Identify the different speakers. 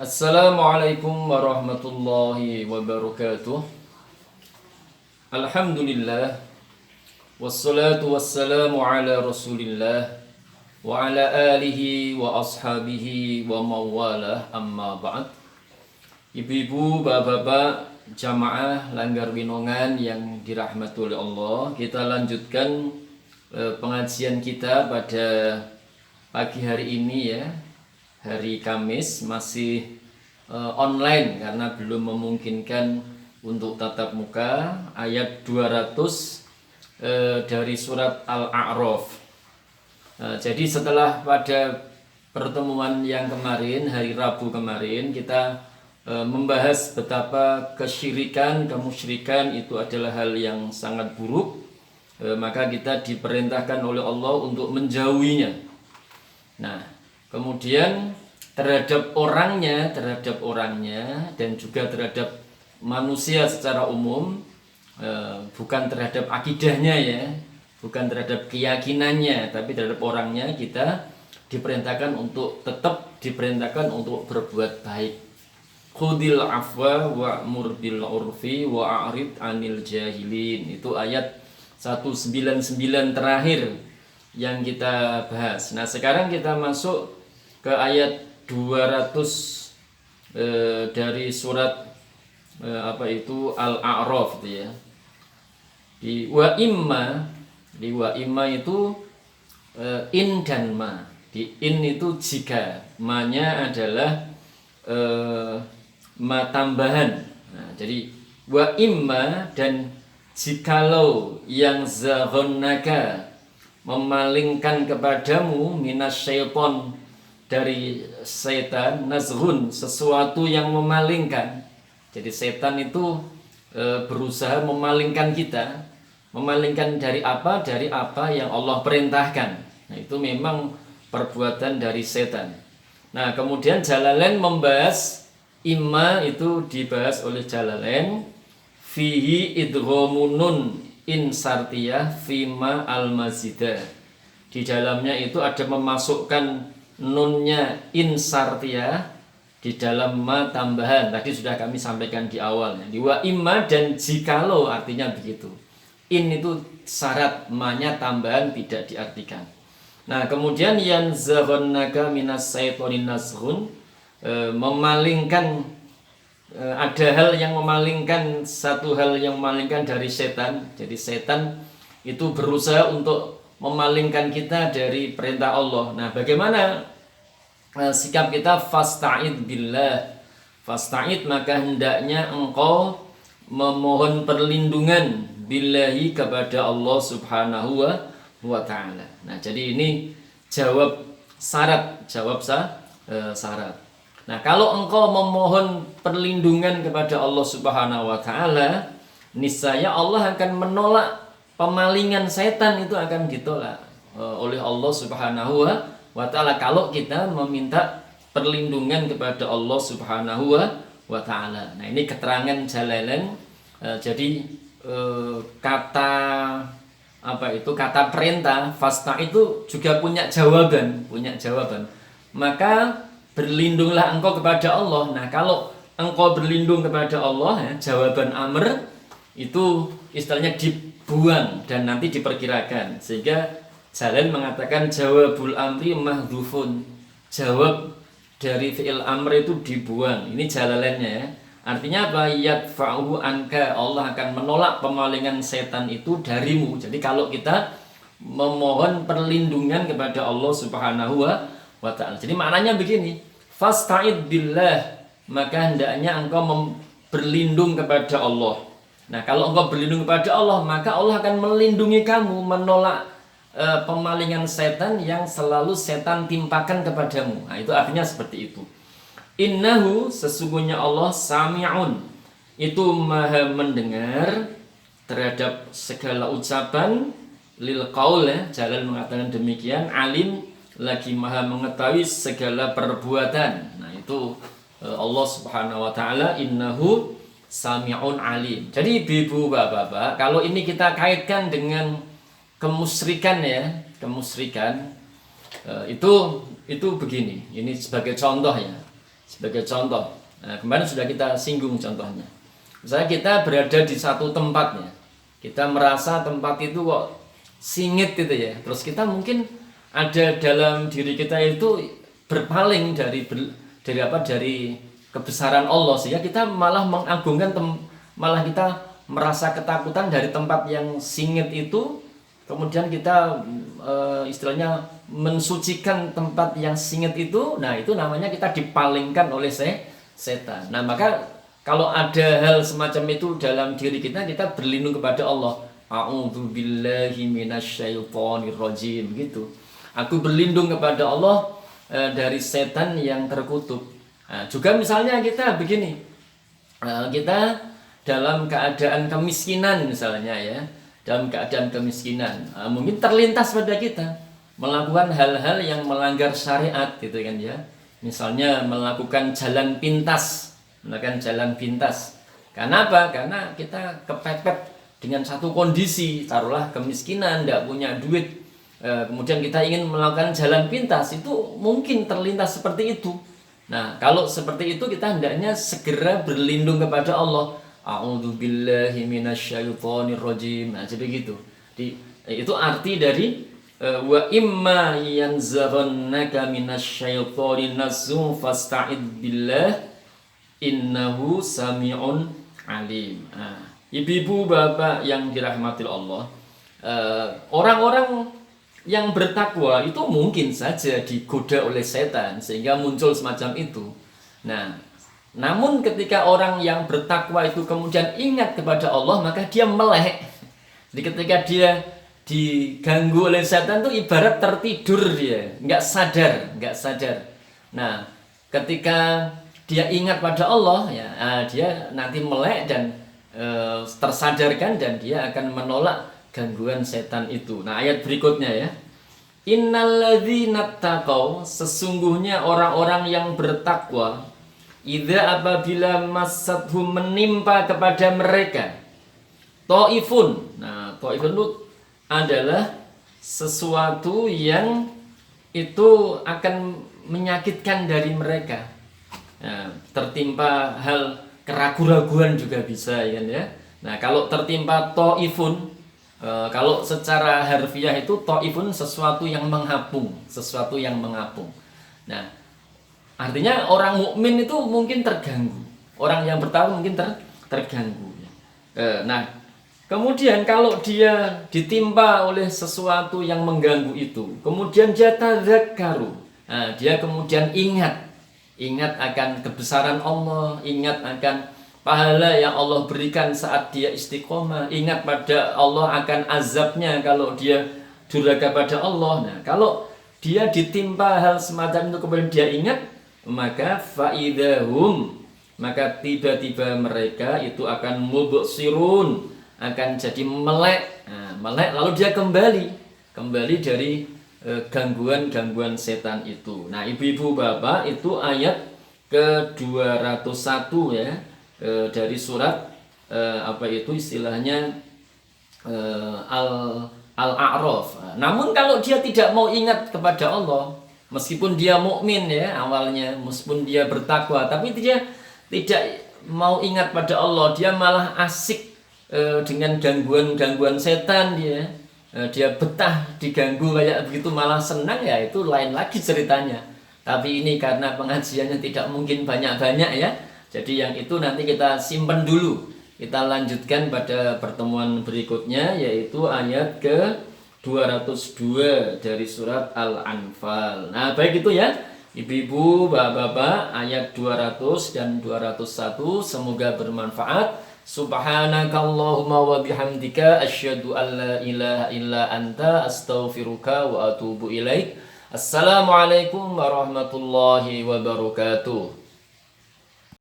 Speaker 1: Assalamualaikum warahmatullahi wabarakatuh. Alhamdulillah. Wassalatu wassalamu ala rasulillah wa ala alihi wa ashabihi wa mawalah, amma ba'd. Ibu-ibu, bapak-bapak, jamaah Langgar Winongan yang dirahmati oleh Allah, kita lanjutkan pengajian kita pada pagi hari ini ya, hari Kamis, masih online karena belum memungkinkan untuk tatap muka. Ayat 200 dari surat Al-A'raf. Jadi setelah pada pertemuan yang kemarin, hari Rabu kemarin, kita membahas betapa kesyirikan, kemusyrikan itu adalah hal yang sangat buruk, maka kita diperintahkan oleh Allah untuk menjauhinya. Nah, kemudian terhadap orangnya dan juga terhadap manusia secara umum, bukan terhadap akidahnya ya, bukan terhadap keyakinannya, tapi terhadap orangnya kita diperintahkan untuk berbuat baik. Khudil afwa wa'mur bil urfi wa'arid anil jahilin. Itu ayat 199 terakhir yang kita bahas. Nah, sekarang kita masuk ke ayat 200 dari surat Al-A'raf itu ya. Di wa imma itu in dan ma. Di in itu jika, ma-nya adalah ma tambahan. Nah, jadi wa imma, dan jikalau yang zaghonnaka memalingkan kepadamu minas syaiton, dari setan, nazghun, sesuatu yang memalingkan. Jadi setan itu berusaha memalingkan kita. Memalingkan dari apa? Dari apa yang Allah perintahkan. Nah, itu memang perbuatan dari setan. Nah, kemudian Jalalain membahas imma, itu dibahas oleh Jalalain, fihi idghamunun in sartiyah fima al-mazidah. Di dalamnya itu ada memasukkan nunnya in sartiyah di dalam ma tambahan. Tadi sudah kami sampaikan di awalnya. Di wa imma dan jikalau, artinya begitu. In itu syarat, ma-nya tambahan, tidak diartikan. Nah, kemudian yang zaghonnaka minas syaitonin nazghun, memalingkan, ada hal yang memalingkan, satu hal yang memalingkan dari setan. Jadi setan itu berusaha untuk memalingkan kita dari perintah Allah. Nah, bagaimana sikap kita? Fasta'id billah. Fasta'id, maka hendaknya engkau memohon perlindungan billahi, kepada Allah subhanahu wa ta'ala. Nah, jadi ini jawab syarat. Nah, kalau engkau memohon perlindungan kepada Allah subhanahu wa ta'ala, niscaya Allah akan menolak pemalingan setan, itu akan ditolak oleh Allah subhanahu wa ta'ala kalau kita meminta perlindungan kepada Allah subhanahu wa ta'ala. Nah, ini keterangan Jalalain. Jadi kata perintah fasta itu juga punya jawaban. Maka berlindunglah engkau kepada Allah. Nah, kalau engkau berlindung kepada Allah ya, jawaban amr itu istilahnya dibuang dan nanti diperkirakan, sehingga Jalalain mengatakan jawabul amri mahdhufun. Jawab dari fi'il amr itu dibuang. Ini Jalalainnya ya. Artinya apa? Yadfa'uhu anka, Allah akan menolak pemalingan setan itu darimu. Jadi kalau kita memohon perlindungan kepada Allah subhanahu wa ta'ala. Jadi maknanya begini, fasta'id billah, maka hendaknya engkau berlindung kepada Allah. Nah, kalau engkau berlindung kepada Allah, maka Allah akan melindungi kamu, menolak pemalingan setan yang selalu setan timpakan kepadamu. Nah, itu artinya seperti itu. Innahu, sesungguhnya Allah, sami'un, itu maha mendengar terhadap segala ucapan, lil qaul ya, Jalal mengatakan demikian, alim, lagi maha mengetahui segala perbuatan. Nah, itu Allah subhanahu wa ta'ala, innahu sami'un alim. Jadi ibu bapak, kalau ini kita kaitkan dengan kemusyrikan ya, itu begini. Ini sebagai contoh ya. Sebagai contoh, nah, kemarin sudah kita singgung contohnya. Misalnya kita berada di satu tempatnya, kita merasa tempat itu kok singit gitu ya. Terus kita mungkin ada dalam diri kita itu berpaling dari kebesaran Allah, sehingga kita malah mengagungkan malah kita merasa ketakutan dari tempat yang singit itu. Kemudian kita istilahnya mensucikan tempat yang singit itu. Nah, itu namanya kita dipalingkan oleh setan. Nah, maka kalau ada hal semacam itu dalam diri kita berlindung kepada Allah. A'udzubillahi minasyaitonirrajim gitu. Aku berlindung kepada Allah dari setan yang terkutuk. Nah, juga misalnya kita begini. Kita dalam keadaan kemiskinan misalnya ya. Dalam keadaan kemiskinan, mungkin terlintas pada kita melakukan hal-hal yang melanggar syariat gitu kan ya. Misalnya melakukan jalan pintas. Karena apa? Karena kita kepepet dengan satu kondisi, taruhlah kemiskinan, tidak punya duit. Kemudian kita ingin melakukan jalan pintas, itu mungkin terlintas seperti itu. Nah, kalau seperti itu kita hendaknya segera berlindung kepada Allah. A'udzubillahi minasyaitonirrajim. Nah, jadi gitu. Itu arti dari wa imma yanzaghannaka minasyaitonir nazghun fasta'id billah innahu sami'un alim. Nah, ibu-ibu, bapak yang dirahmati Allah, orang-orang yang bertakwa itu mungkin saja digoda oleh setan sehingga muncul semacam itu. Nah, namun ketika orang yang bertakwa itu kemudian ingat kepada Allah, maka dia melek. Jadi ketika dia diganggu oleh setan itu ibarat tertidur, dia nggak sadar. Nah, ketika dia ingat pada Allah, ya dia nanti melek dan tersadarkan, dan dia akan menolak gangguan setan itu. Nah, ayat berikutnya ya. Innalladzina taqaw, sesungguhnya orang-orang yang bertakwa, idza apabila masathum, menimpa kepada mereka, taifun. Nah, taifun itu adalah sesuatu yang itu akan menyakitkan dari mereka. Nah, tertimpa hal keraguan-raguan juga bisa ya. Nah, kalau tertimpa taifun, kalau secara harfiah itu taifun sesuatu yang menghapung. Nah, artinya orang mukmin itu mungkin terganggu, orang yang bertakwa mungkin terganggu. Nah, kemudian kalau dia ditimpa oleh sesuatu yang mengganggu itu, kemudian dia tadzakkaru, nah, dia kemudian ingat akan kebesaran Allah, ingat akan pahala yang Allah berikan saat dia istiqomah, ingat pada Allah akan azabnya kalau dia durhaka pada Allah. Nah, kalau dia ditimpa hal semacam itu kemudian dia ingat, maka faidahum, maka tiba-tiba mereka itu akan mubsirun, akan jadi melek. Nah, melek lalu dia kembali dari gangguan setan itu. Nah, ibu-ibu, bapak, itu ayat ke-201 ya, dari surat istilahnya Al-A'raf. Namun kalau dia tidak mau ingat kepada Allah, meskipun dia mukmin ya awalnya, meskipun dia bertakwa, tapi dia tidak mau ingat pada Allah, dia malah asik dengan gangguan setan, dia betah diganggu kayak begitu, malah senang, ya itu lain lagi ceritanya. Tapi ini karena pengajiannya tidak mungkin banyak-banyak ya, jadi yang itu nanti kita simpan dulu, kita lanjutkan pada pertemuan berikutnya, yaitu ayat ke 202 dari surat Al-Anfal. Nah, baik itu ya, ibu-ibu, bapak-bapak, ayat 200 dan 201 semoga bermanfaat. Subhanakallahumma wa bihamdika asyhadu an la ilaha illa anta astaghfiruka wa atubu ilaik. Assalamualaikum warahmatullahi wabarakatuh.